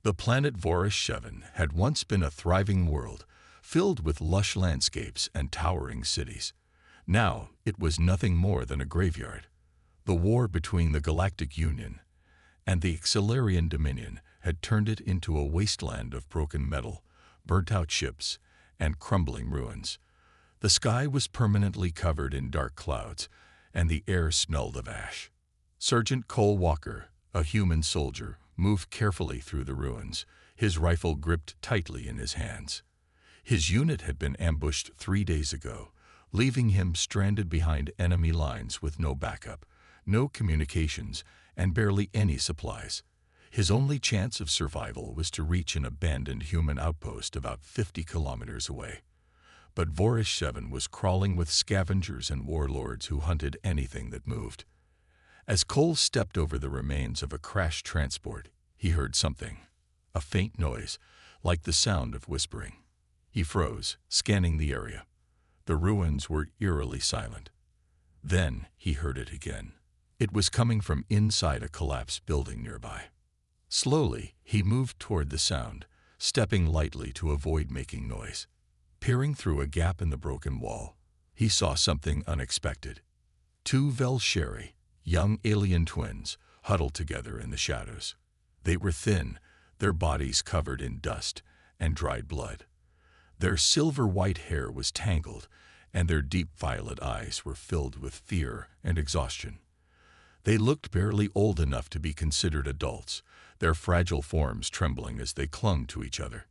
The planet Voris-7 had once been a thriving world, filled with lush landscapes and towering cities. Now it was nothing more than a graveyard. The war between the Galactic Union and the Xelarian Dominion had turned it into a wasteland of broken metal, burnt-out ships, and crumbling ruins. The sky was permanently covered in dark clouds, and the air smelled of ash. Sergeant Cole Walker, a human soldier, moved carefully through the ruins, his rifle gripped tightly in his hands. His unit had been ambushed 3 days ago, leaving him stranded behind enemy lines with no backup, no communications, and barely any supplies. His only chance of survival was to reach an abandoned human outpost about 50 kilometers away. But Voris-7 was crawling with scavengers and warlords who hunted anything that moved. As Cole stepped over the remains of a crashed transport, he heard something, a faint noise, like the sound of whispering. He froze, scanning the area. The ruins were eerily silent. Then he heard it again. It was coming from inside a collapsed building nearby. Slowly, he moved toward the sound, stepping lightly to avoid making noise. Peering through a gap in the broken wall, he saw something unexpected. 2 Velsheri, young alien twins, huddled together in the shadows. They were thin, their bodies covered in dust and dried blood. Their silver-white hair was tangled, and their deep violet eyes were filled with fear and exhaustion. They looked barely old enough to be considered adults, their fragile forms trembling as they clung to each other.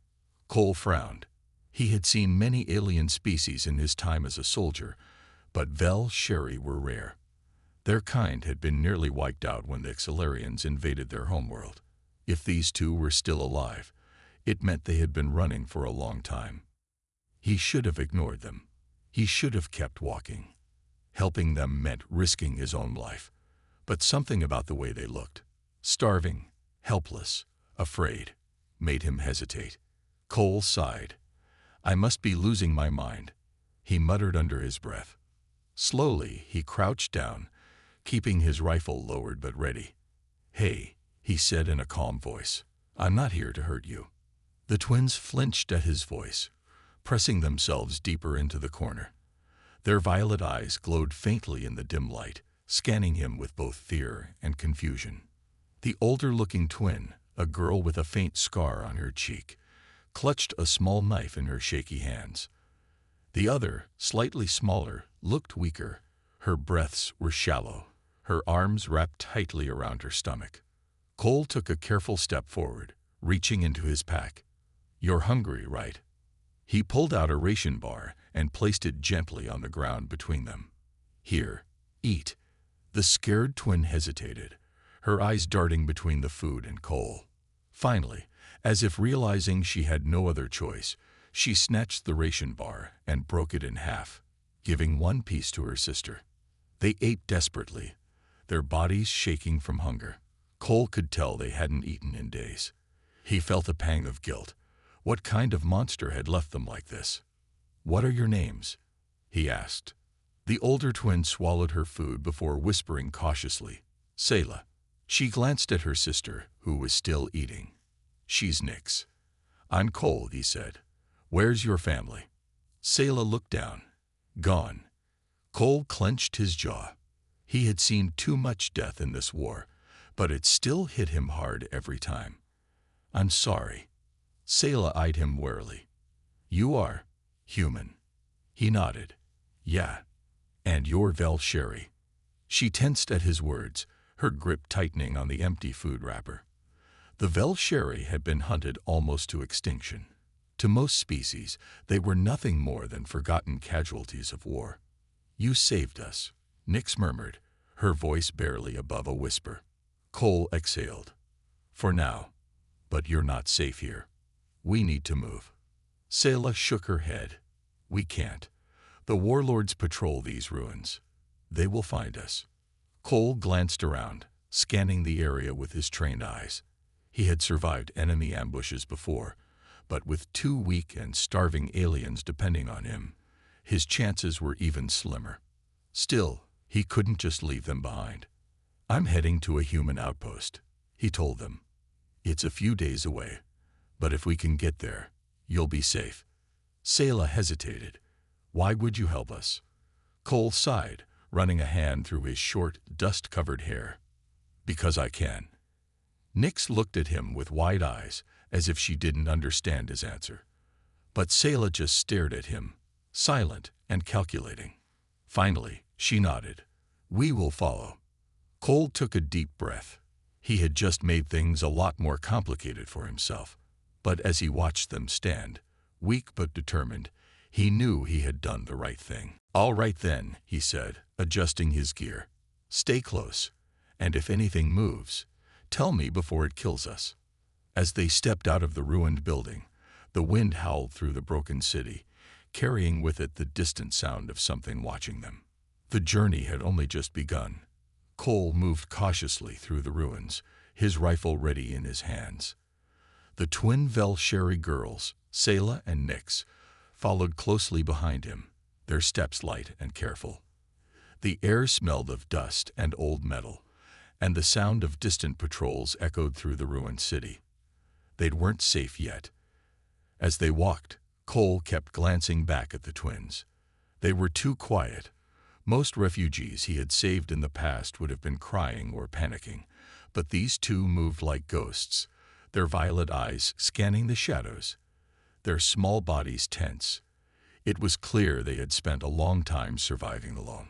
Cole frowned. He had seen many alien species in his time as a soldier, but Velsheri were rare. Their kind had been nearly wiped out when the Xelarians invaded their homeworld. If these two were still alive, it meant they had been running for a long time. He should have ignored them. He should have kept walking. Helping them meant risking his own life. But something about the way they looked, starving, helpless, afraid, made him hesitate. Cole sighed. "I must be losing my mind," he muttered under his breath. Slowly, he crouched down, keeping his rifle lowered but ready. "Hey," he said in a calm voice, "I'm not here to hurt you." The twins flinched at his voice, pressing themselves deeper into the corner. Their violet eyes glowed faintly in the dim light, scanning him with both fear and confusion. The older-looking twin, a girl with a faint scar on her cheek, clutched a small knife in her shaky hands. The other, slightly smaller, looked weaker. Her breaths were shallow, her arms wrapped tightly around her stomach. Cole took a careful step forward, reaching into his pack. "You're hungry, right?" He pulled out a ration bar and placed it gently on the ground between them. "Here, eat." The scared twin hesitated, her eyes darting between the food and Cole. Finally, as if realizing she had no other choice, she snatched the ration bar and broke it in half, giving one piece to her sister. They ate desperately, their bodies shaking from hunger. Cole could tell they hadn't eaten in days. He felt a pang of guilt. What kind of monster had left them like this? "What are your names?" he asked. The older twin swallowed her food before whispering cautiously, "Selah." She glanced at her sister, who was still eating. "She's Nyx." "I'm Cole," he said. "Where's your family?" Selah looked down. "Gone." Cole clenched his jaw. He had seen too much death in this war, but it still hit him hard every time. "I'm sorry." Selah eyed him warily. "You are human." He nodded. "Yeah. And you're Velsheri." She tensed at his words, her grip tightening on the empty food wrapper. The Velsheri had been hunted almost to extinction. To most species, they were nothing more than forgotten casualties of war. "You saved us," Nyx murmured, her voice barely above a whisper. Cole exhaled. "For now. But you're not safe here. We need to move." Selah shook her head. "We can't. The warlords patrol these ruins. They will find us." Cole glanced around, scanning the area with his trained eyes. He had survived enemy ambushes before, but with 2 weak and starving aliens depending on him, his chances were even slimmer. Still, he couldn't just leave them behind. "I'm heading to a human outpost," he told them. It's a few days away, but if we can get there, you'll be safe. Sayla hesitated. Why would you help us? Cole sighed, running a hand through his short, dust-covered hair. Because I can. Nyx looked at him with wide eyes, as if she didn't understand his answer. But Sayla just stared at him, silent and calculating. Finally, she nodded. We will follow. Cole took a deep breath. He had just made things a lot more complicated for himself. But as he watched them stand, weak but determined, he knew he had done the right thing. All right then, he said, adjusting his gear. Stay close, and if anything moves, tell me before it kills us. As they stepped out of the ruined building, the wind howled through the broken city, carrying with it the distant sound of something watching them. The journey had only just begun. Cole moved cautiously through the ruins, his rifle ready in his hands. The twin Velsheri girls, Sayla and Nyx, followed closely behind him, their steps light and careful. The air smelled of dust and old metal, and the sound of distant patrols echoed through the ruined city. They weren't safe yet. As they walked, Cole kept glancing back at the twins. They were too quiet. Most refugees he had saved in the past would have been crying or panicking, but these two moved like ghosts, their violet eyes scanning the shadows, their small bodies tense. It was clear they had spent a long time surviving alone.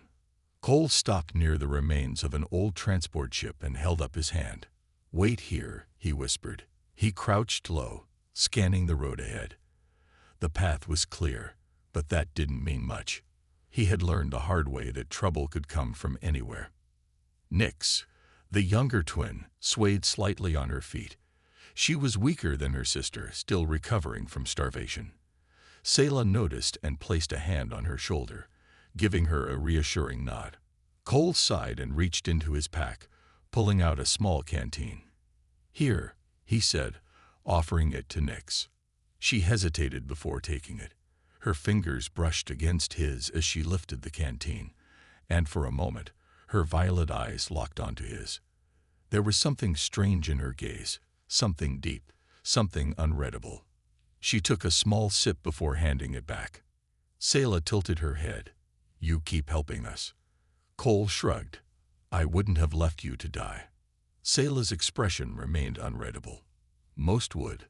Cole stopped near the remains of an old transport ship and held up his hand. Wait here, he whispered. He crouched low, scanning the road ahead. The path was clear, but that didn't mean much. He had learned the hard way that trouble could come from anywhere. Nyx, the younger twin, swayed slightly on her feet. She was weaker than her sister, still recovering from starvation. Sayla noticed and placed a hand on her shoulder, giving her a reassuring nod. Cole sighed and reached into his pack, pulling out a small canteen. Here, he said, offering it to Nyx. She hesitated before taking it. Her fingers brushed against his as she lifted the canteen, and for a moment, her violet eyes locked onto his. There was something strange in her gaze, something deep, something unreadable. She took a small sip before handing it back. Sayla tilted her head. You keep helping us. Cole shrugged. I wouldn't have left you to die. Sayla's expression remained unreadable. Most would.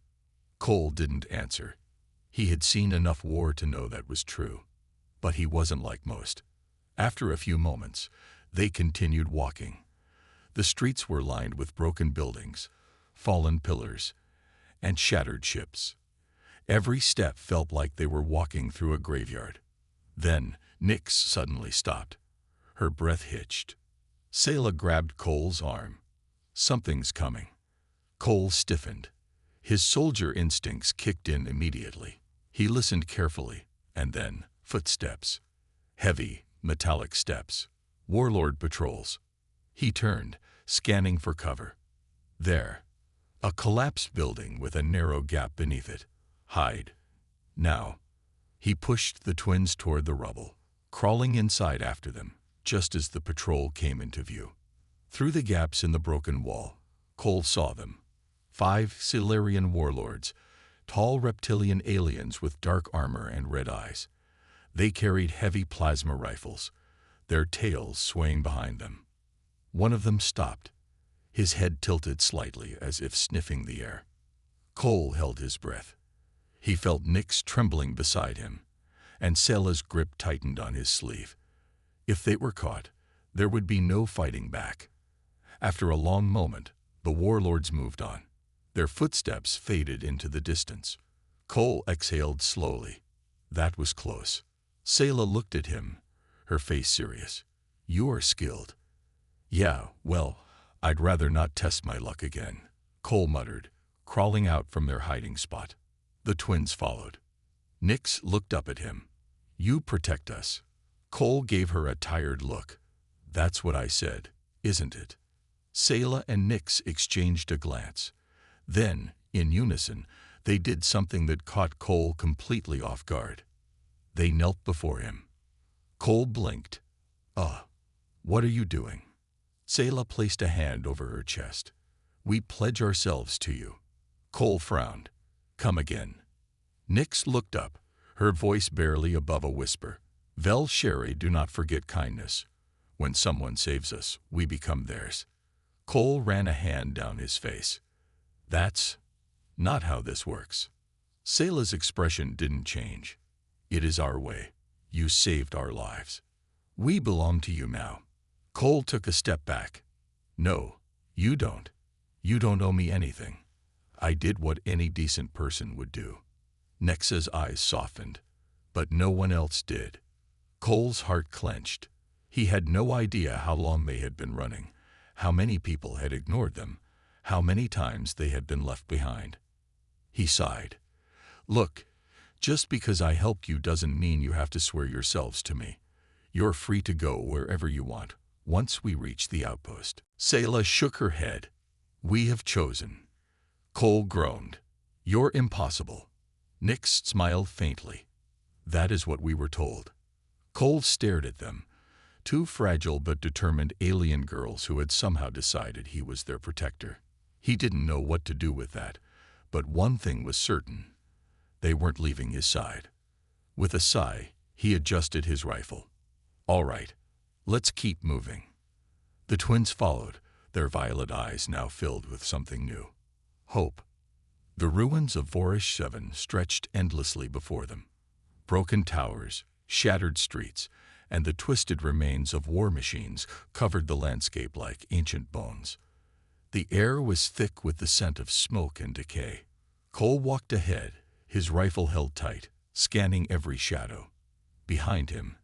Cole didn't answer. He had seen enough war to know that was true. But he wasn't like most. After a few moments, they continued walking. The streets were lined with broken buildings, fallen pillars, and shattered ships. Every step felt like they were walking through a graveyard. Then, Nyx suddenly stopped. Her breath hitched. Sayla grabbed Cole's arm. Something's coming. Cole stiffened. His soldier instincts kicked in immediately. He listened carefully, and then, footsteps. Heavy, metallic steps. Warlord patrols. He turned, scanning for cover. There. A collapsed building with a narrow gap beneath it. Hide. Now. He pushed the twins toward the rubble, crawling inside after them, just as the patrol came into view. Through the gaps in the broken wall, Cole saw them. 5 Silurian warlords, tall reptilian aliens with dark armor and red eyes. They carried heavy plasma rifles, their tails swaying behind them. One of them stopped, his head tilted slightly as if sniffing the air. Cole held his breath. He felt Nyx trembling beside him, and Sayla's grip tightened on his sleeve. If they were caught, there would be no fighting back. After a long moment, the warlords moved on. Their footsteps faded into the distance. Cole exhaled slowly. That was close. Sayla looked at him, her face serious. You're skilled. Yeah, well, I'd rather not test my luck again, Cole muttered, crawling out from their hiding spot. The twins followed. Nyx looked up at him. You protect us. Cole gave her a tired look. That's what I said, isn't it? Sayla and Nyx exchanged a glance. Then, in unison, they did something that caught Cole completely off guard. They knelt before him. Cole blinked. What are you doing? Sayla placed a hand over her chest. We pledge ourselves to you. Cole frowned. Come again. Nyx looked up, her voice barely above a whisper. Vel Sherry, do not forget kindness. When someone saves us, we become theirs. Cole ran a hand down his face. That's not how this works. Sayla's expression didn't change. It is our way. You saved our lives. We belong to you now. Cole took a step back. No, you don't. You don't owe me anything. I did what any decent person would do. Nyx's eyes softened, but no one else did. Cole's heart clenched. He had no idea how long they had been running, how many people had ignored them, how many times they had been left behind. He sighed. Look, just because I helped you doesn't mean you have to swear yourselves to me. You're free to go wherever you want, once we reach the outpost. Sayla shook her head. We have chosen. Cole groaned. You're impossible. Nyx smiled faintly. That is what we were told. Cole stared at them. Two fragile but determined alien girls who had somehow decided he was their protector. He didn't know what to do with that, but one thing was certain. They weren't leaving his side. With a sigh, he adjusted his rifle. All right, let's keep moving. The twins followed, their violet eyes now filled with something new. Hope. The ruins of Vorish 7 stretched endlessly before them. Broken towers, shattered streets, and the twisted remains of war machines covered the landscape like ancient bones. The air was thick with the scent of smoke and decay. Cole walked ahead, his rifle held tight, scanning every shadow. Behind him,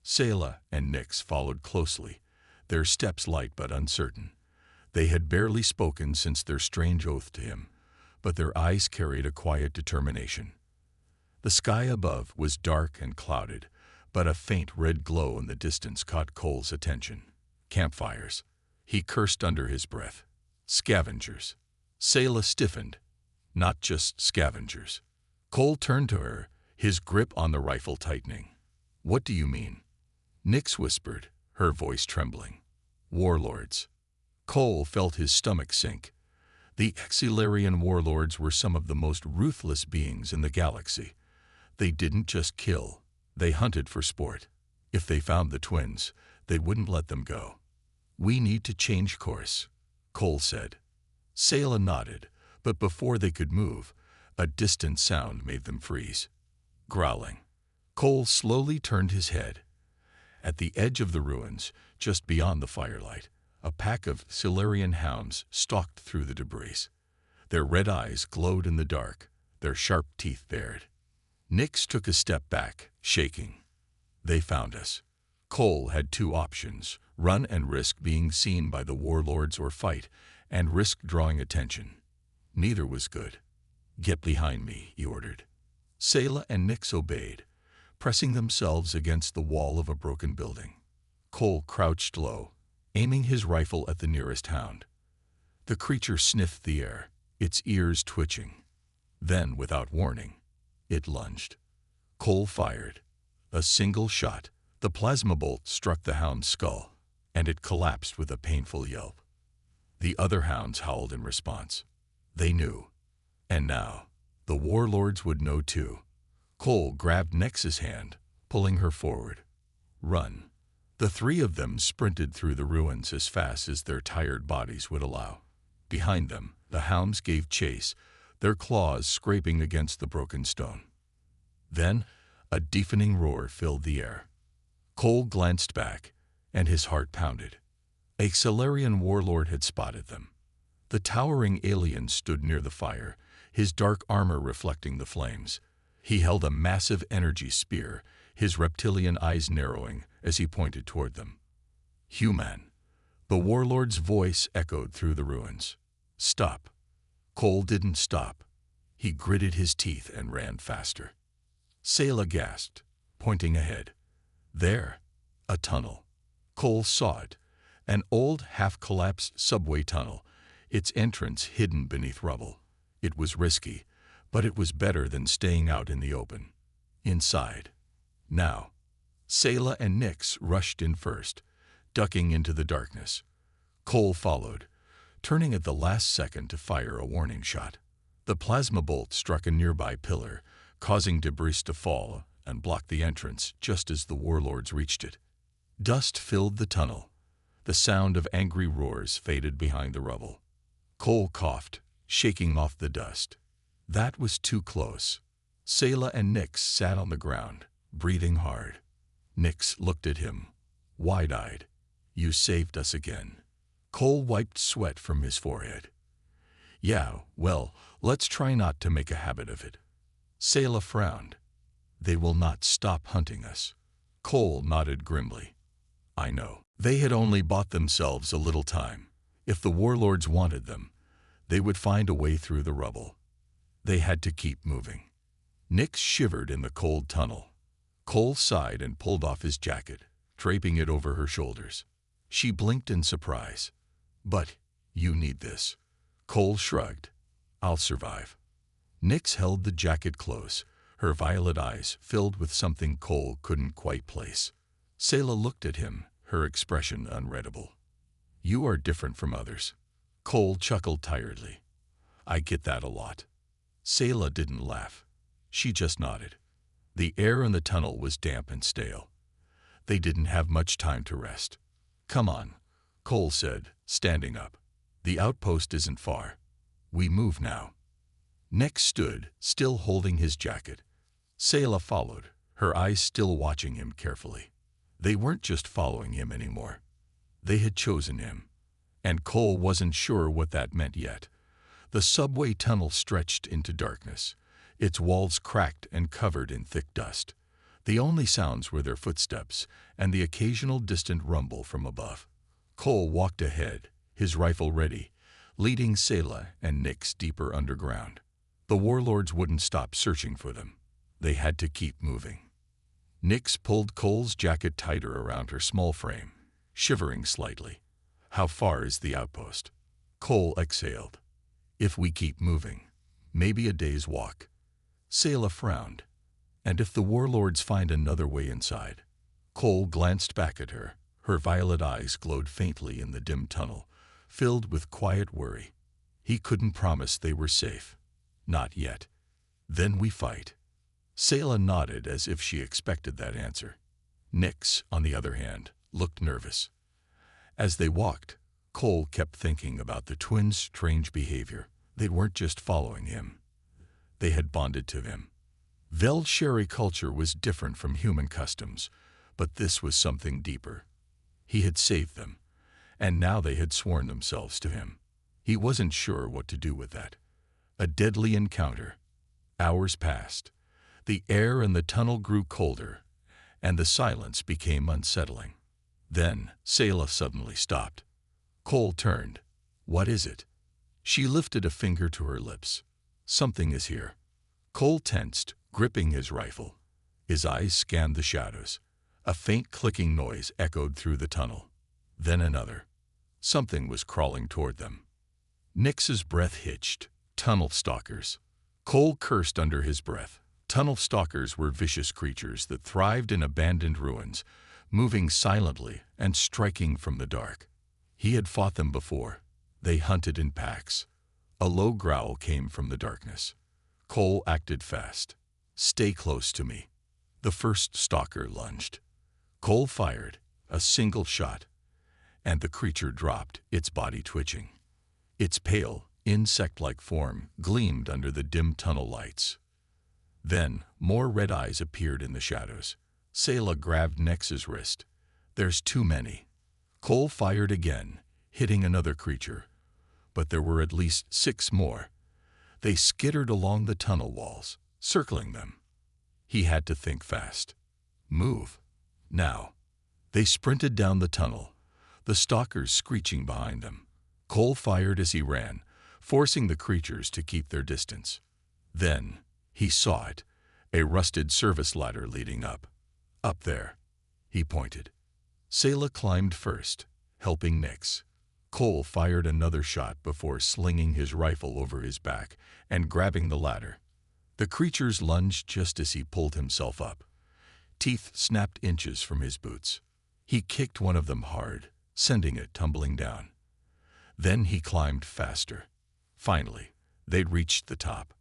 Sayla and Nyx followed closely, their steps light but uncertain. They had barely spoken since their strange oath to him, but their eyes carried a quiet determination. The sky above was dark and clouded, but a faint red glow in the distance caught Cole's attention. Campfires. He cursed under his breath. Scavengers. Sayla stiffened. Not just scavengers. Cole turned to her, his grip on the rifle tightening. What do you mean? Nyx whispered, her voice trembling. Warlords. Cole felt his stomach sink. The Exilarian warlords were some of the most ruthless beings in the galaxy. They didn't just kill, they hunted for sport. If they found the twins, they wouldn't let them go. We need to change course, Cole said. Sayla nodded, but before they could move, a distant sound made them freeze. Growling. Cole slowly turned his head. At the edge of the ruins, just beyond the firelight, a pack of Silurian hounds stalked through the debris. Their red eyes glowed in the dark, their sharp teeth bared. Nyx took a step back, shaking. They found us. Cole had two options: run and risk being seen by the warlords, or fight and risk drawing attention. Neither was good. Get behind me, he ordered. Sayla and Nyx obeyed, pressing themselves against the wall of a broken building. Cole crouched low, aiming his rifle at the nearest hound. The creature sniffed the air, its ears twitching. Then, without warning, it lunged. Cole fired. A single shot. The plasma bolt struck the hound's skull, and it collapsed with a painful yelp. The other hounds howled in response. They knew. And now, the warlords would know too. Cole grabbed Nyx's hand, pulling her forward. Run. The three of them sprinted through the ruins as fast as their tired bodies would allow. Behind them, the hounds gave chase, their claws scraping against the broken stone. Then, a deafening roar filled the air. Cole glanced back, and his heart pounded. A Solarian warlord had spotted them. The towering alien stood near the fire, his dark armor reflecting the flames. He held a massive energy spear, his reptilian eyes narrowing as he pointed toward them. Human. The warlord's voice echoed through the ruins. Stop. Cole didn't stop. He gritted his teeth and ran faster. Sayla gasped, pointing ahead. There, a tunnel. Cole saw it, an old, half-collapsed subway tunnel, its entrance hidden beneath rubble. It was risky, but it was better than staying out in the open. Inside. Now. Sayla and Nyx rushed in first, ducking into the darkness. Cole followed, turning at the last second to fire a warning shot. The plasma bolt struck a nearby pillar, causing debris to fall and block the entrance just as the warlords reached it. Dust filled the tunnel. The sound of angry roars faded behind the rubble. Cole coughed, shaking off the dust. That was too close. Sayla and Nyx sat on the ground, breathing hard. Nyx looked at him, wide-eyed. "You saved us again." Cole wiped sweat from his forehead. "Yeah, well, let's try not to make a habit of it." Sayla frowned. "They will not stop hunting us." Cole nodded grimly. "I know." They had only bought themselves a little time. If the warlords wanted them, they would find a way through the rubble. They had to keep moving. Nyx shivered in the cold tunnel. Cole sighed and pulled off his jacket, draping it over her shoulders. She blinked in surprise. "But you need this." Cole shrugged. "I'll survive." Nyx held the jacket close, her violet eyes filled with something Cole couldn't quite place. Sayla looked at him, her expression unreadable. "You are different from others." Cole chuckled tiredly. "I get that a lot." Sayla didn't laugh. She just nodded. The air in the tunnel was damp and stale. They didn't have much time to rest. "Come on," Cole said, standing up. "The outpost isn't far. We move now." Nyx stood, still holding his jacket. Sayla followed, her eyes still watching him carefully. They weren't just following him anymore. They had chosen him. And Cole wasn't sure what that meant yet. The subway tunnel stretched into darkness, its walls cracked and covered in thick dust. The only sounds were their footsteps and the occasional distant rumble from above. Cole walked ahead, his rifle ready, leading Sayla and Nyx deeper underground. The warlords wouldn't stop searching for them. They had to keep moving. Nyx pulled Cole's jacket tighter around her small frame, shivering slightly. "How far is the outpost?" Cole exhaled. "If we keep moving, maybe a day's walk." Sayla frowned. "And if the warlords find another way inside?" Cole glanced back at her. Her violet eyes glowed faintly in the dim tunnel, filled with quiet worry. He couldn't promise they were safe. Not yet. "Then we fight." Sayla nodded as if she expected that answer. Nyx, on the other hand, looked nervous. As they walked, Cole kept thinking about the twins' strange behavior. They weren't just following him. They had bonded to him. Velsheri culture was different from human customs, but this was something deeper. He had saved them, and now they had sworn themselves to him. He wasn't sure what to do with that. A deadly encounter. Hours passed. The air in the tunnel grew colder, and the silence became unsettling. Then Sayla suddenly stopped. Cole turned. "What is it?" She lifted a finger to her lips. "Something is here." Cole tensed, gripping his rifle. His eyes scanned the shadows. A faint clicking noise echoed through the tunnel. Then another. Something was crawling toward them. Nyx's breath hitched. Tunnel stalkers. Cole cursed under his breath. Tunnel stalkers were vicious creatures that thrived in abandoned ruins, moving silently and striking from the dark. He had fought them before. They hunted in packs. A low growl came from the darkness. Cole acted fast. "Stay close to me." The first stalker lunged. Cole fired, a single shot, and the creature dropped, its body twitching. Its pale, insect-like form gleamed under the dim tunnel lights. Then, more red eyes appeared in the shadows. Sayla grabbed Nyx's wrist. "There's too many." Cole fired again, hitting another creature. But there were at least 6 more. They skittered along the tunnel walls, circling them. He had to think fast. Move. Now. They sprinted down the tunnel, the stalkers screeching behind them. Cole fired as he ran, forcing the creatures to keep their distance. Then, he saw it, a rusted service ladder leading up. "Up there," he pointed. Sayla climbed first, helping Nyx. Cole fired another shot before slinging his rifle over his back and grabbing the ladder. The creatures lunged just as he pulled himself up. Teeth snapped inches from his boots. He kicked one of them hard, sending it tumbling down. Then he climbed faster. Finally, They'd reached the top.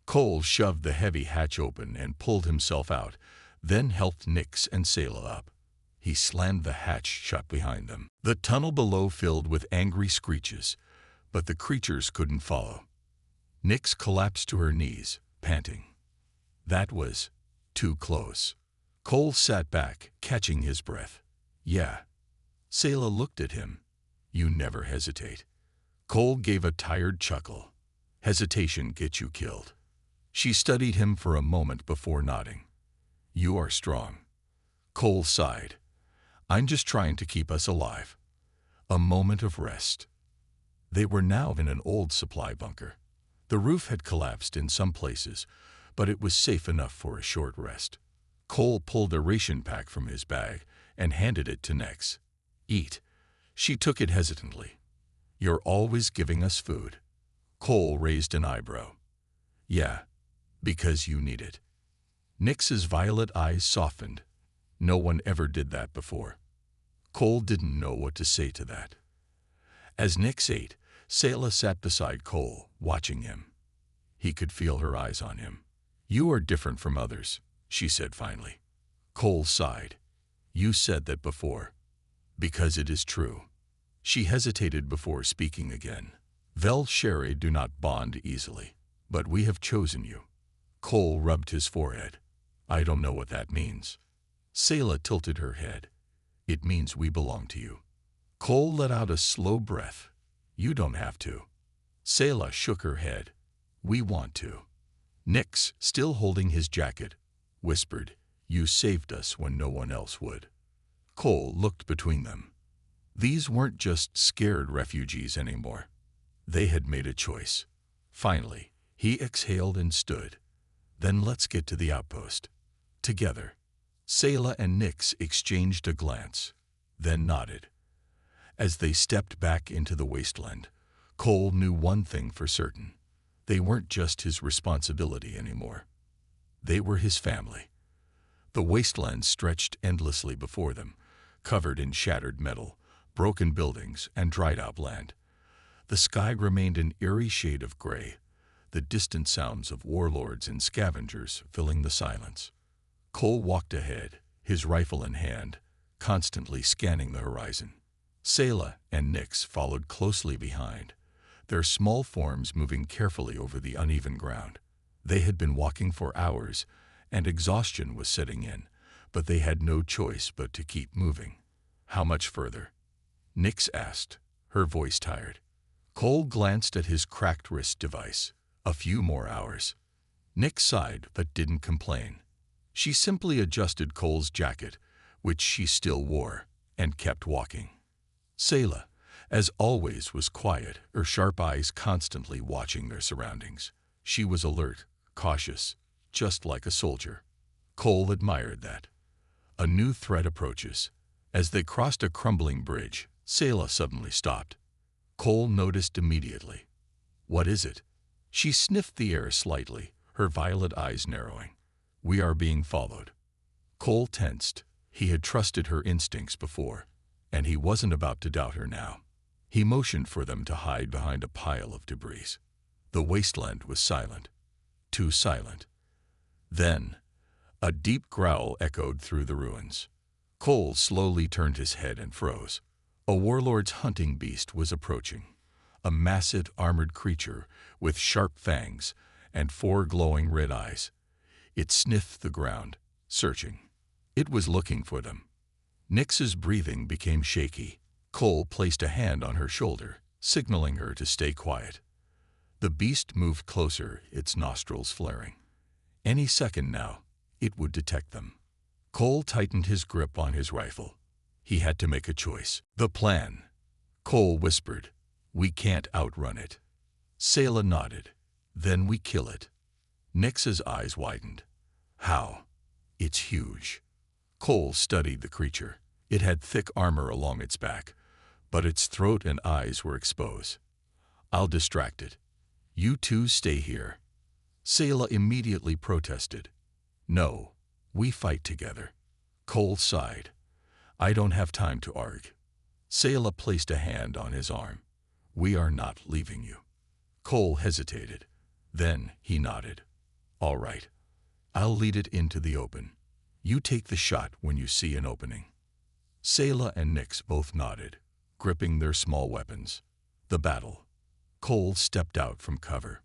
Cole shoved the heavy hatch open and pulled himself out, then helped Nix and Sayla up. He slammed the hatch shut behind them. The tunnel below filled with angry screeches, but the creatures couldn't follow. Nix collapsed to her knees, panting. That was too close. Cole sat back, catching his breath. Yeah. Sayla looked at him. You never hesitate. Cole gave a tired chuckle. Hesitation gets you killed. She studied him for a moment before nodding. You are strong. Cole sighed. I'm just trying to keep us alive. A moment of rest. They were now in an old supply bunker. The roof had collapsed in some places, but it was safe enough for a short rest. Cole pulled a ration pack from his bag and handed it to Nix. Eat. She took it hesitantly. You're always giving us food. Cole raised an eyebrow. Yeah, because you need it. Nix's violet eyes softened. No one ever did that before. Cole didn't know what to say to that. As Nix ate, Sayla sat beside Cole, watching him. He could feel her eyes on him. You are different from others, she said finally. Cole sighed. You said that before. Because it is true. She hesitated before speaking again. Vel Sherry do not bond easily, but we have chosen you. Cole rubbed his forehead. I don't know what that means. Sayla tilted her head. It means we belong to you. Cole let out a slow breath. You don't have to. Sayla shook her head. We want to. Nix, still holding his jacket, whispered, You saved us when no one else would. Cole looked between them. These weren't just scared refugees anymore. They had made a choice. Finally, he exhaled and stood. Then let's get to the outpost. Together. Sayla and Nix exchanged a glance, then nodded. As they stepped back into the wasteland, Cole knew one thing for certain. They weren't just his responsibility anymore. They were his family. The wasteland stretched endlessly before them, covered in shattered metal, broken buildings, and dried-out land. The sky remained an eerie shade of gray, the distant sounds of warlords and scavengers filling the silence. Cole walked ahead, his rifle in hand, constantly scanning the horizon. Sayla and Nix followed closely behind, their small forms moving carefully over the uneven ground. They had been walking for hours, and exhaustion was setting in, but they had no choice but to keep moving. How much further? Nix asked, her voice tired. Cole glanced at his cracked wrist device. A few more hours. Nix sighed but didn't complain. She simply adjusted Cole's jacket, which she still wore, and kept walking. Sayla, as always, was quiet, her sharp eyes constantly watching their surroundings. She was alert, cautious, just like a soldier. Cole admired that. A new threat approaches. As they crossed a crumbling bridge, Sayla suddenly stopped. Cole noticed immediately. What is it? She sniffed the air slightly, her violet eyes narrowing. We are being followed. Cole tensed. He had trusted her instincts before, and he wasn't about to doubt her now. He motioned for them to hide behind a pile of debris. The wasteland was silent. Too silent. Then, a deep growl echoed through the ruins. Cole slowly turned his head and froze. A warlord's hunting beast was approaching. A massive armored creature with sharp fangs and 4 glowing red eyes. It sniffed the ground, searching. It was looking for them. Nix's breathing became shaky. Cole placed a hand on her shoulder, signaling her to stay quiet. The beast moved closer, its nostrils flaring. Any second now, it would detect them. Cole tightened his grip on his rifle. He had to make a choice. The plan. Cole whispered, We can't outrun it. Sayla nodded. Then we kill it. Nix's eyes widened. How? It's huge. Cole studied the creature. It had thick armor along its back, but its throat and eyes were exposed. I'll distract it. You two stay here. Sayla immediately protested. No, we fight together. Cole sighed. I don't have time to argue. Sayla placed a hand on his arm. We are not leaving you. Cole hesitated. Then he nodded. All right, I'll lead it into the open. You take the shot when you see an opening. Sayla and Nyx both nodded, gripping their small weapons. The battle. Cole stepped out from cover.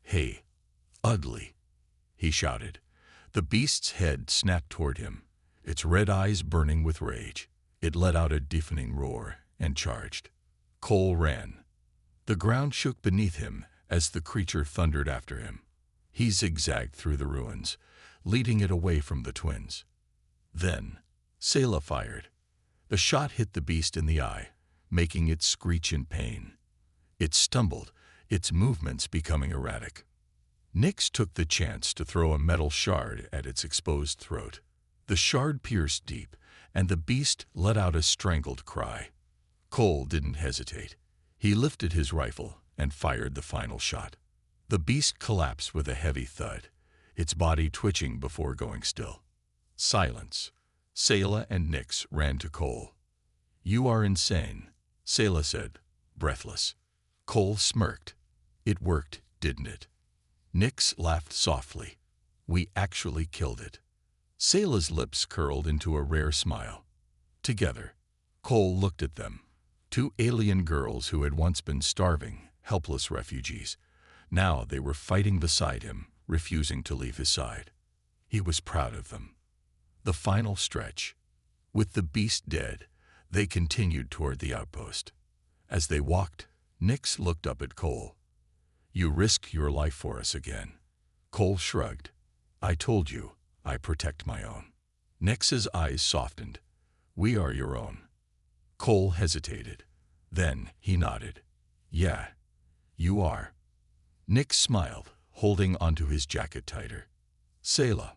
Hey, Udley, he shouted. The beast's head snapped toward him, its red eyes burning with rage. It let out a deafening roar and charged. Cole ran. The ground shook beneath him as the creature thundered after him. He zigzagged through the ruins, leading it away from the twins. Then, Sayla fired. The shot hit the beast in the eye, making it screech in pain. It stumbled, its movements becoming erratic. Nyx took the chance to throw a metal shard at its exposed throat. The shard pierced deep, and the beast let out a strangled cry. Cole didn't hesitate. He lifted his rifle and fired the final shot. The beast collapsed with a heavy thud, its body twitching before going still. Silence. Sayla and Nyx ran to Cole. You are insane, Sayla said, breathless. Cole smirked. It worked, didn't it? Nyx laughed softly. We actually killed it. Sayla's lips curled into a rare smile. Together, Cole looked at them. Two alien girls who had once been starving, helpless refugees. Now they were fighting beside him, refusing to leave his side. He was proud of them. The final stretch. With the beast dead, they continued toward the outpost. As they walked, Nyx looked up at Cole. You risk your life for us again. Cole shrugged. I told you, I protect my own. Nyx's eyes softened. We are your own. Cole hesitated. Then he nodded. Yeah, you are. Nyx smiled, holding onto his jacket tighter. Sayla,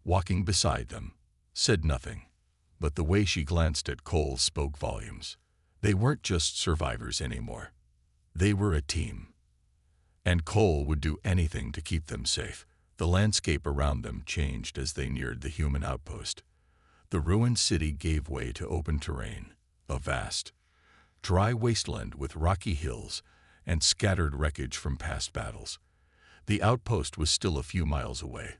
walking beside them, said nothing, but the way she glanced at Cole spoke volumes. They weren't just survivors anymore. They were a team. And Cole would do anything to keep them safe. The landscape around them changed as they neared the human outpost. The ruined city gave way to open terrain, a vast, dry wasteland with rocky hills and scattered wreckage from past battles. The outpost was still a few miles away,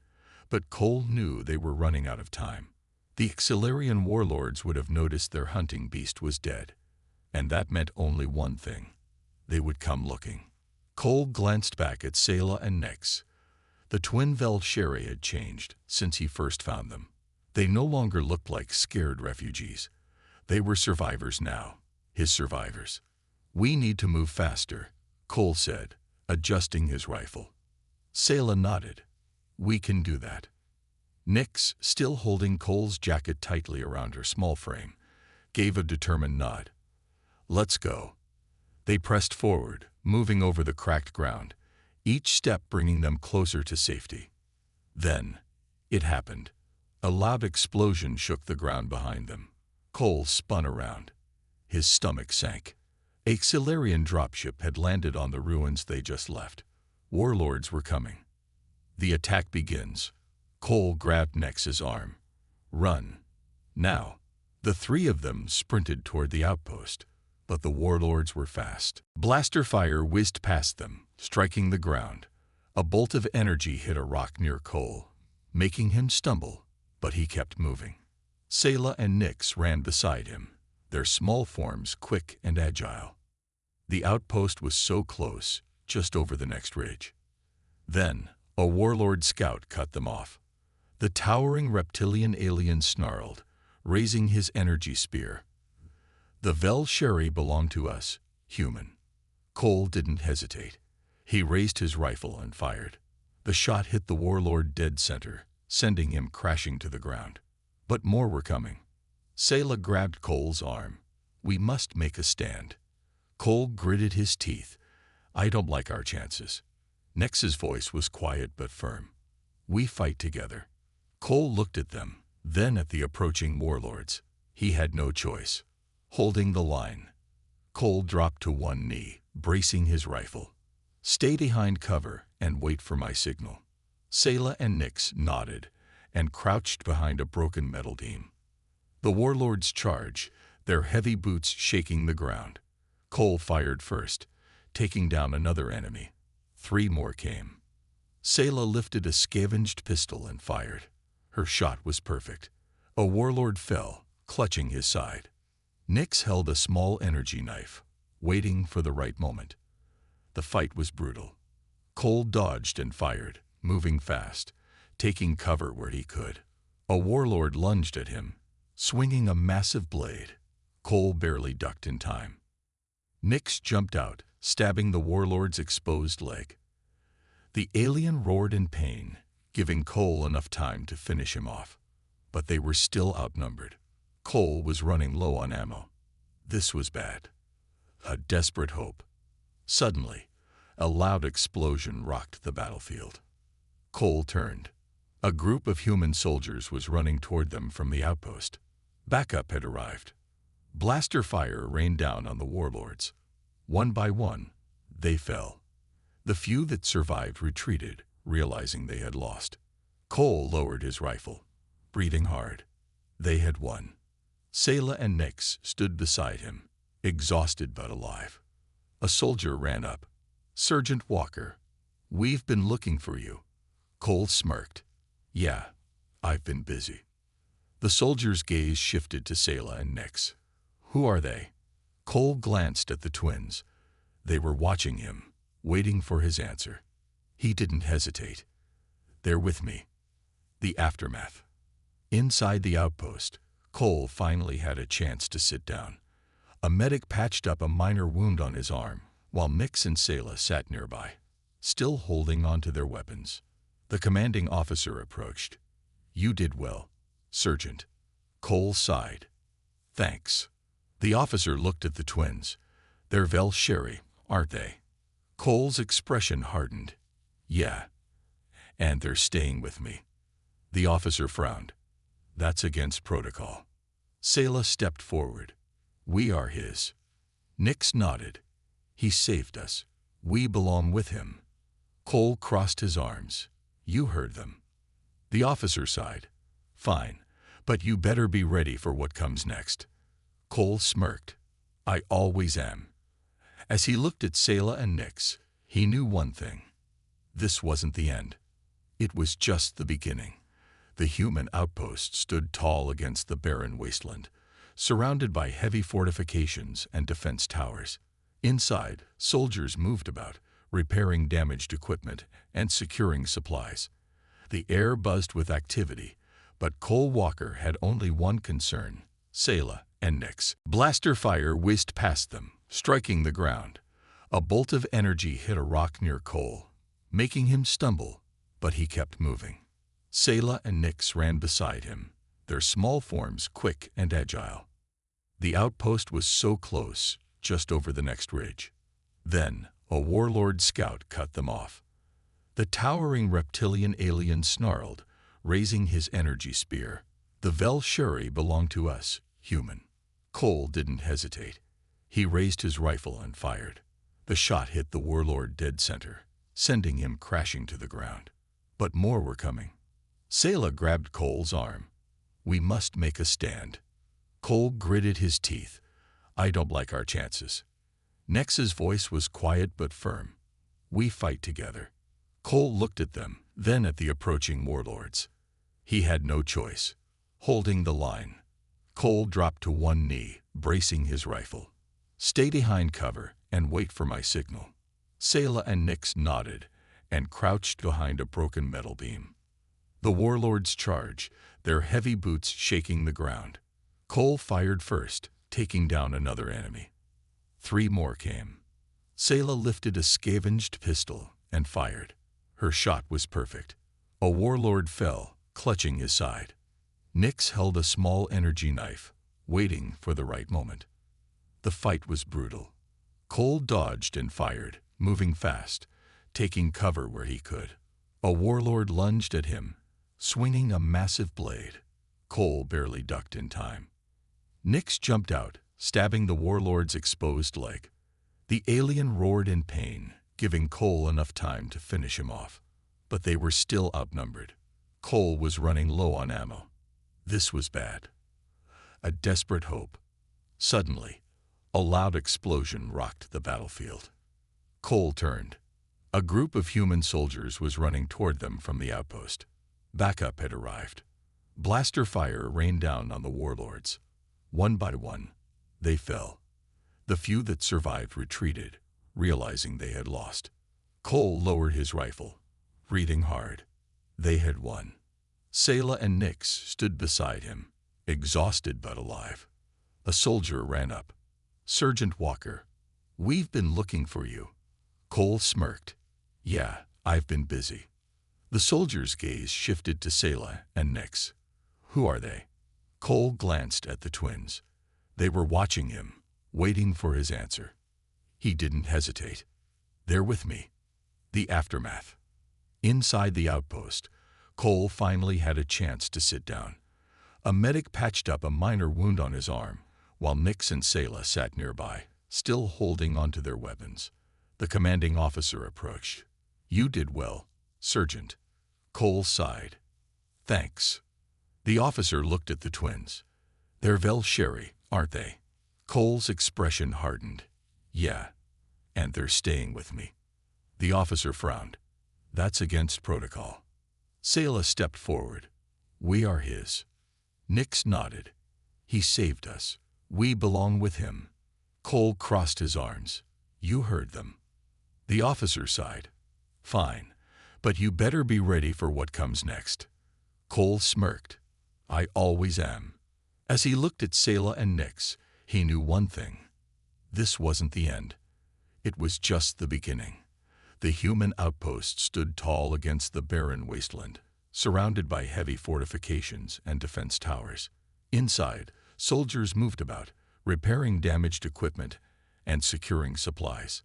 but Cole knew they were running out of time. The Xilarian warlords would have noticed their hunting beast was dead, and that meant only one thing. They would come looking. Cole glanced back at Sayla and Nyx. The twin Velsheri had changed since he first found them. They no longer looked like scared refugees. They were survivors now, his survivors. We need to move faster, Cole said, adjusting his rifle. Sayla nodded. We can do that. Nyx, still holding Cole's jacket tightly around her small frame, gave a determined nod. Let's go. They pressed forward, moving over the cracked ground, each step bringing them closer to safety. Then, it happened. A loud explosion shook the ground behind them. Cole spun around. His stomach sank. A Xilarian dropship had landed on the ruins they just left. Warlords were coming. The attack begins. Cole grabbed Nyx's arm. Run. Now. The three of them sprinted toward the outpost, but the warlords were fast. Blaster fire whizzed past them, striking the ground. A bolt of energy hit a rock near Cole, making him stumble, but he kept moving. Sayla and Nyx ran beside him, their small forms quick and agile. The outpost was so close, just over the next ridge. Then, a warlord scout cut them off. The towering reptilian alien snarled, raising his energy spear. The Velsheri belonged to us, human. Cole didn't hesitate. He raised his rifle and fired. The shot hit the warlord dead center, sending him crashing to the ground. But more were coming. Sayla grabbed Cole's arm. We must make a stand. Cole gritted his teeth. I don't like our chances. Nyx's voice was quiet but firm. We fight together. Cole looked at them, then at the approaching warlords. He had no choice. Holding the line, Cole dropped to one knee, bracing his rifle. Stay behind cover and wait for my signal. Sayla and Nyx nodded and crouched behind a broken metal beam. The warlords charged, their heavy boots shaking the ground. Cole fired first, taking down another enemy. 3 more came. Sayla lifted a scavenged pistol and fired. Her shot was perfect. A warlord fell, clutching his side. Nyx held a small energy knife, waiting for the right moment. The fight was brutal. Cole dodged and fired, moving fast, taking cover where he could. A warlord lunged at him, swinging a massive blade. Cole barely ducked in time. Nyx jumped out, stabbing the warlord's exposed leg. The alien roared in pain, giving Cole enough time to finish him off. But they were still outnumbered. Cole was running low on ammo. This was bad. A desperate hope. Suddenly, a loud explosion rocked the battlefield. Cole turned. A group of human soldiers was running toward them from the outpost. Backup had arrived. Blaster fire rained down on the warlords. One by one, they fell. The few that survived retreated, realizing they had lost. Cole lowered his rifle, breathing hard. They had won. Sayla and Nyx stood beside him, exhausted but alive. A soldier ran up. "Sergeant Walker, we've been looking for you." Cole smirked. "Yeah, I've been busy." The soldier's gaze shifted to Sayla and Nyx. "Who are they?" Cole glanced at the twins. They were watching him, waiting for his answer. He didn't hesitate. "They're with me." The aftermath. Inside the outpost, Cole finally had a chance to sit down. A medic patched up a minor wound on his arm, while Nyx and Sayla sat nearby, still holding onto their weapons. The commanding officer approached. "You did well, Sergeant." Cole sighed. "Thanks." The officer looked at the twins. "They're Vel-Sherry, aren't they?" Cole's expression hardened. "Yeah, and they're staying with me." The officer frowned. "That's against protocol." Sayla stepped forward. "We are his." Nyx nodded. "He saved us. We belong with him." Cole crossed his arms. "You heard them." The officer sighed. "Fine, but you better be ready for what comes next." Cole smirked. "I always am." As he looked at Sayla and Nyx, he knew one thing. This wasn't the end. It was just the beginning. The human outpost stood tall against the barren wasteland, surrounded by heavy fortifications and defense towers. Inside, soldiers moved about, repairing damaged equipment and securing supplies. The air buzzed with activity, but Cole Walker had only one concern: Sayla and Nyx. Blaster fire whizzed past them, striking the ground. A bolt of energy hit a rock near Cole, making him stumble, but he kept moving. Sayla and Nyx ran beside him, their small forms quick and agile. The outpost was so close, just over the next ridge. Then, a warlord scout cut them off. The towering reptilian alien snarled, raising his energy spear. "The Vel-Sherry belong to us, human." Cole didn't hesitate. He raised his rifle and fired. The shot hit the warlord dead center, sending him crashing to the ground. But more were coming. Sayla grabbed Cole's arm. "We must make a stand." Cole gritted his teeth. "I don't like our chances." Nyx's voice was quiet but firm. "We fight together." Cole looked at them, then at the approaching warlords. He had no choice. Holding the line, Cole dropped to one knee, bracing his rifle. "Stay behind cover and wait for my signal." Sayla and Nyx nodded and crouched behind a broken metal beam. The warlords charged, their heavy boots shaking the ground. Cole fired first, taking down another enemy. 3 more came. Sayla lifted a scavenged pistol and fired. Her shot was perfect. A warlord fell, clutching his side. Nyx held a small energy knife, waiting for the right moment. The fight was brutal. Cole dodged and fired, moving fast, taking cover where he could. A warlord lunged at him, swinging a massive blade. Cole barely ducked in time. Nyx jumped out, stabbing the warlord's exposed leg. The alien roared in pain, giving Cole enough time to finish him off. But they were still outnumbered. Cole was running low on ammo. This was bad. A desperate hope. Suddenly, a loud explosion rocked the battlefield. Cole turned. A group of human soldiers was running toward them from the outpost. Backup had arrived. Blaster fire rained down on the warlords. One by one, they fell. The few that survived retreated, realizing they had lost. Cole lowered his rifle, breathing hard. They had won. Sayla and Nix stood beside him, exhausted but alive. A soldier ran up. "Sergeant Walker, we've been looking for you." Cole smirked. "Yeah, I've been busy." The soldier's gaze shifted to Sayla and Nix. "Who are they?" Cole glanced at the twins. They were watching him, waiting for his answer. He didn't hesitate. "They're with me." The aftermath. Inside the outpost, Cole finally had a chance to sit down. A medic patched up a minor wound on his arm, while Nix and Sayla sat nearby, still holding onto their weapons. The commanding officer approached. "You did well, Sergeant." Cole sighed. "Thanks." The officer looked at the twins. "They're Velsheri, aren't they?" Cole's expression hardened. "Yeah, and they're staying with me." The officer frowned. "That's against protocol." Sayla stepped forward. "We are his." Nix nodded. "He saved us. We belong with him." Cole crossed his arms. "You heard them." The officer sighed. "Fine, but you better be ready for what comes next." Cole smirked. "I always am." As he looked at Sayla and Nix, he knew one thing. This wasn't the end. It was just the beginning. The human outpost stood tall against the barren wasteland, surrounded by heavy fortifications and defense towers. Inside, soldiers moved about, repairing damaged equipment and securing supplies.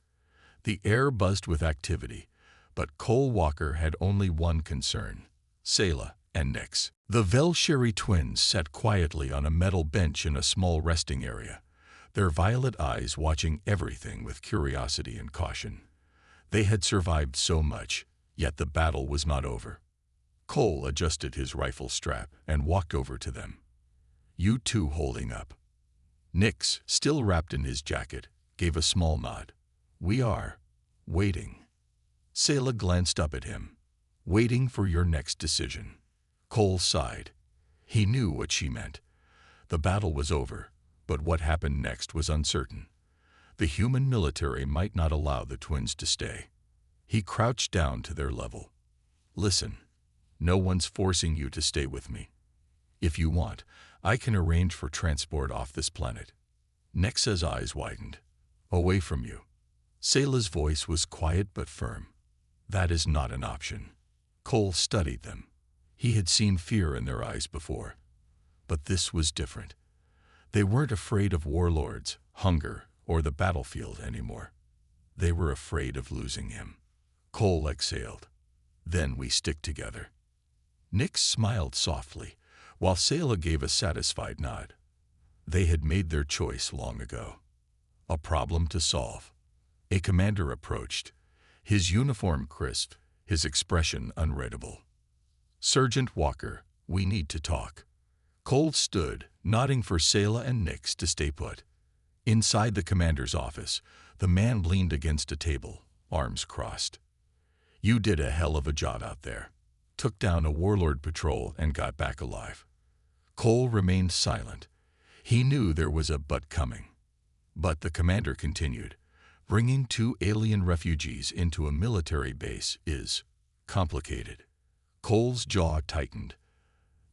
The air buzzed with activity, but Cole Walker had only one concern: Sayla and Nix. The Velsheri twins sat quietly on a metal bench in a small resting area, their violet eyes watching everything with curiosity and caution. They had survived so much, yet the battle was not over. Cole adjusted his rifle strap and walked over to them. "You two holding up." Nix, still wrapped in his jacket, gave a small nod. "We are waiting." Sayla glanced up at him. "Waiting for your next decision." Cole sighed. He knew what she meant. The battle was over, but what happened next was uncertain. The human military might not allow the twins to stay. He crouched down to their level. "Listen, no one's forcing you to stay with me. If you want, I can arrange for transport off this planet." Nix's eyes widened. "Away from you." Sayla's voice was quiet but firm. "That is not an option." Cole studied them. He had seen fear in their eyes before. But this was different. They weren't afraid of warlords, hunger, or the battlefield anymore. They were afraid of losing him. Cole exhaled. "Then we stick together." Nix smiled softly, while Sayla gave a satisfied nod. They had made their choice long ago. A problem to solve. A commander approached, his uniform crisp, his expression unreadable. "Sergeant Walker, we need to talk." Cole stood, nodding for Sayla and Nix to stay put. Inside the commander's office, the man leaned against a table, arms crossed. "You did a hell of a job out there. Took down a warlord patrol and got back alive." Cole remained silent. He knew there was a but coming. But the commander continued. "Bringing 2 alien refugees into a military base is complicated." Cole's jaw tightened.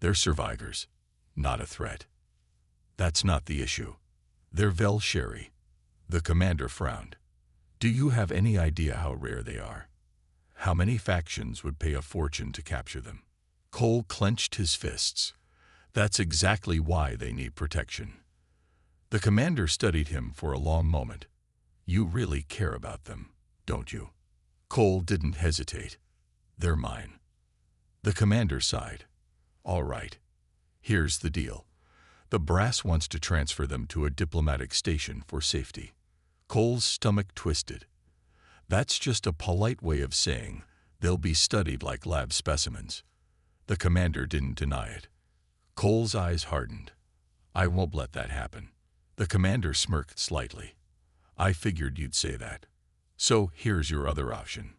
"They're survivors, not a threat." "That's not the issue. They're Velsheri." The commander frowned. "Do you have any idea how rare they are? How many factions would pay a fortune to capture them?" Cole clenched his fists. "That's exactly why they need protection." The commander studied him for a long moment. "You really care about them, don't you?" Cole didn't hesitate. "They're mine." The commander sighed. "All right. Here's the deal. The brass wants to transfer them to a diplomatic station for safety." Cole's stomach twisted. "That's just a polite way of saying they'll be studied like lab specimens." The commander didn't deny it. Cole's eyes hardened. "I won't let that happen." The commander smirked slightly. "I figured you'd say that. So here's your other option.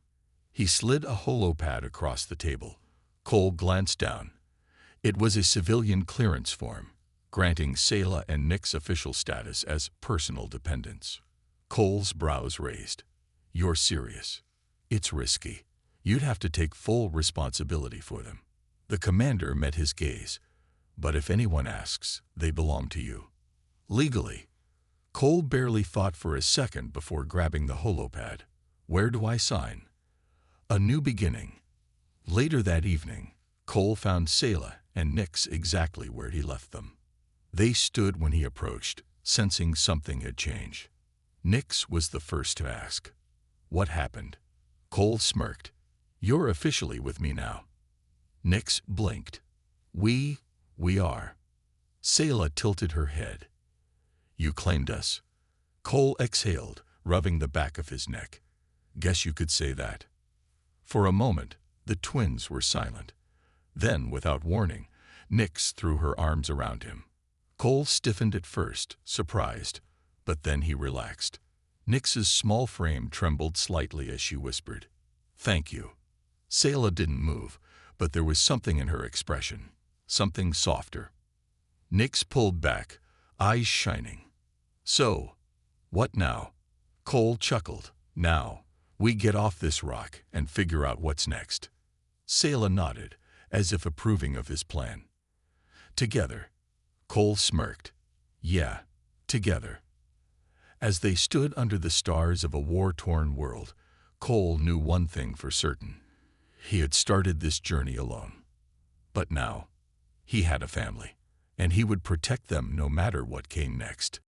He slid a holopad across the table. Cole glanced down. It was a civilian clearance form, granting Sayla and Nick's official status as personal dependents. Cole's brows raised. You're serious. It's risky. You'd have to take full responsibility for them. The commander met his gaze. But if anyone asks, they belong to you. Legally. Cole barely thought for a second before grabbing the holopad. Where do I sign? A new beginning. Later that evening, Cole found Sayla and Nix exactly where he left them. They stood when he approached, sensing something had changed. Nix was the first to ask. What happened? Cole smirked. You're officially with me now. Nix blinked. We are. Sayla tilted her head. You claimed us. Cole exhaled, rubbing the back of his neck. Guess you could say that. For a moment, the twins were silent. Then, without warning, Nix threw her arms around him. Cole stiffened at first, surprised, but then he relaxed. Nix's small frame trembled slightly as she whispered, "Thank you." Sayla didn't move, but there was something in her expression, something softer. Nix pulled back, eyes shining. So, what now? Cole chuckled. Now, we get off this rock and figure out what's next. Sayla nodded, as if approving of his plan. Together. Cole smirked. Yeah, together. As they stood under the stars of a war-torn world, Cole knew one thing for certain. He had started this journey alone. But now, he had a family, and he would protect them no matter what came next.